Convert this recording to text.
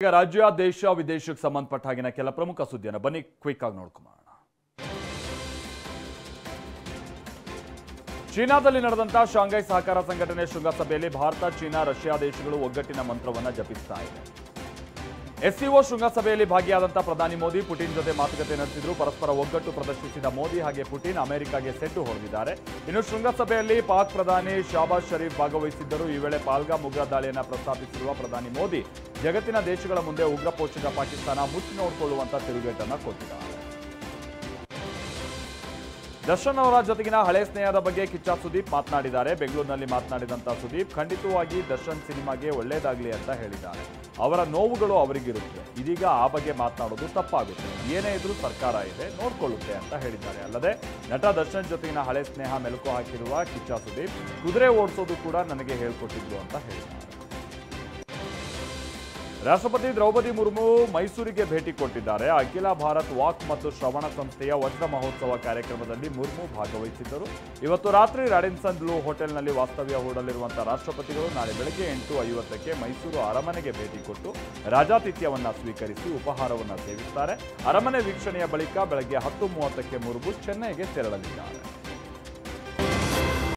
ಈಗ ರಾಜ್ಯ ದೇಶ ವಿದೇಶಕ್ಕೆ ಸಂಬಂಧಪಟ್ಟ ಹಾಗಿನ ಕೆಲ ಪ್ರಮುಖ ಸುದ್ದಿಯನ್ನು ಬನ್ನಿ ಕ್ವಿಕ್ ಆಗಿ ನೋಡ್ಕೊಳ್ಳೋಣ. ಚೀನಾದಲ್ಲಿ ನಡೆದಂತ ಶಾಂಘೈ ಸಹಕಾರ ಸಂಘಟನೆ ಶೃಂಗಸಭೆಯಲ್ಲಿ ಭಾರತ, ಚೀನಾ, ರಷ್ಯಾ ದೇಶಗಳು ಒಗ್ಗಟ್ಟಿನ ಮಂತ್ರವನ್ನ ಜಪಿಸ್ತಾ ಇದೆ. ಎಸ್ಸಿಒ ಶೃಂಗಸಭೆಯಲ್ಲಿ ಭಾಗಿಯಾದಂಥ ಪ್ರಧಾನಿ ಮೋದಿ ಪುಟಿನ್ ಜೊತೆ ಮಾತುಕತೆ ನಡೆಸಿದ್ರು. ಪರಸ್ಪರ ಒಗ್ಗಟ್ಟು ಪ್ರದರ್ಶಿಸಿದ ಮೋದಿ ಹಾಗೆ ಪುಟಿನ್ ಅಮೆರಿಕಾಗೆ ಸೆಡ್ಡು ಹೊಡೆದಿದ್ದಾರೆ. ಇನ್ನು ಶೃಂಗಸಭೆಯಲ್ಲಿ ಪಾಕ್ ಪ್ರಧಾನಿ ಶಾಬಾಜ್ ಶರೀಫ್ ಭಾಗವಹಿಸಿದ್ದರು. ಈ ವೇಳೆ ಪಾಲ್ಗಾಮ್ ಉಗ್ರ ದಾಳಿಯನ್ನು ಪ್ರಸ್ತಾಪಿಸಿರುವ ಪ್ರಧಾನಿ ಮೋದಿ ಜಗತ್ತಿನ ದೇಶಗಳ ಮುಂದೆ ಉಗ್ರ ಪೋಷಕ ಪಾಕಿಸ್ತಾನ ಮುಚ್ಚಿ ನೋಡಿಕೊಳ್ಳುವಂತ ತಿರುಗೇಟನ್ನು ಕೊಟ್ಟಿದ್ದಾರೆ. ದರ್ಶನ್ ಅವರ ಜೊತೆಗಿನ ಹಳೆ ಸ್ನೇಹದ ಬಗ್ಗೆ ಕಿಚ್ಚ ಸುದೀಪ್ ಮಾತನಾಡಿದ್ದಾರೆ. ಬೆಂಗಳೂರಿನಲ್ಲಿ ಮಾತನಾಡಿದಂಥ ಸುದೀಪ್ ಖಂಡಿತವಾಗಿ ದರ್ಶನ್ ಸಿನಿಮಾಗೆ ಒಳ್ಳೆಯದಾಗಲಿ ಅಂತ ಹೇಳಿದ್ದಾರೆ. ಅವರ ನೋವುಗಳು ಅವರಿಗಿರುತ್ತೆ. ಇದೀಗ ಆ ಬಗ್ಗೆ ಮಾತನಾಡೋದು ತಪ್ಪಾಗುತ್ತೆ. ಏನೇ ಇದ್ರೂ ಸರ್ಕಾರ ಇದೆ, ನೋಡ್ಕೊಳ್ಳುತ್ತೆ ಅಂತ ಹೇಳಿದ್ದಾರೆ. ಅಲ್ಲದೆ ನಟ ದರ್ಶನ್ ಜೊತೆಗಿನ ಹಳೆ ಸ್ನೇಹ ಮೆಲುಕು ಹಾಕಿರುವ ಕಿಚ್ಚ ಸುದೀಪ್ ಕುದುರೆ ಓಡಿಸೋದು ಕೂಡ ನನಗೆ ಹೇಳ್ಕೊಟ್ಟಿದ್ರು ಅಂತ ಹೇಳಿದ್ದಾರೆ. ರಾಷ್ಟ್ರಪತಿ ದ್ರೌಪದಿ ಮುರ್ಮು ಮೈಸೂರಿಗೆ ಭೇಟಿ ಕೊಟ್ಟಿದ್ದಾರೆ. ಅಖಿಲ ಭಾರತ್ ವಾಕ್ ಮತ್ತು ಶ್ರವಣ ಸಂಸ್ಥೆಯ ವಜ್ರ ಮಹೋತ್ಸವ ಕಾರ್ಯಕ್ರಮದಲ್ಲಿ ಮುರ್ಮು ಭಾಗವಹಿಸಿದ್ದರು. ಇವತ್ತು ರಾತ್ರಿ ರಾಡಿನ್ಸನ್ ಬ್ಲೂ ಹೋಟೆಲ್ನಲ್ಲಿ ವಾಸ್ತವ್ಯ ಹೂಡಲಿರುವಂತಹ ರಾಷ್ಟ್ರಪತಿಗಳು ನಾಳೆ ಬೆಳಗ್ಗೆ 8:50ಕ್ಕೆ ಮೈಸೂರು ಅರಮನೆಗೆ ಭೇಟಿ ಕೊಟ್ಟು ರಾಜಾತಿಥ್ಯವನ್ನ ಸ್ವೀಕರಿಸಿ ಉಪಹಾರವನ್ನು ಸೇವಿಸುತ್ತಾರೆ. ಅರಮನೆ ವೀಕ್ಷಣೆಯ ಬಳಿಕ ಬೆಳಗ್ಗೆ 10:30ಕ್ಕೆ ಮುರ್ಮು ಚೆನ್ನೈಗೆ ತೆರಳಲಿದ್ದಾರೆ.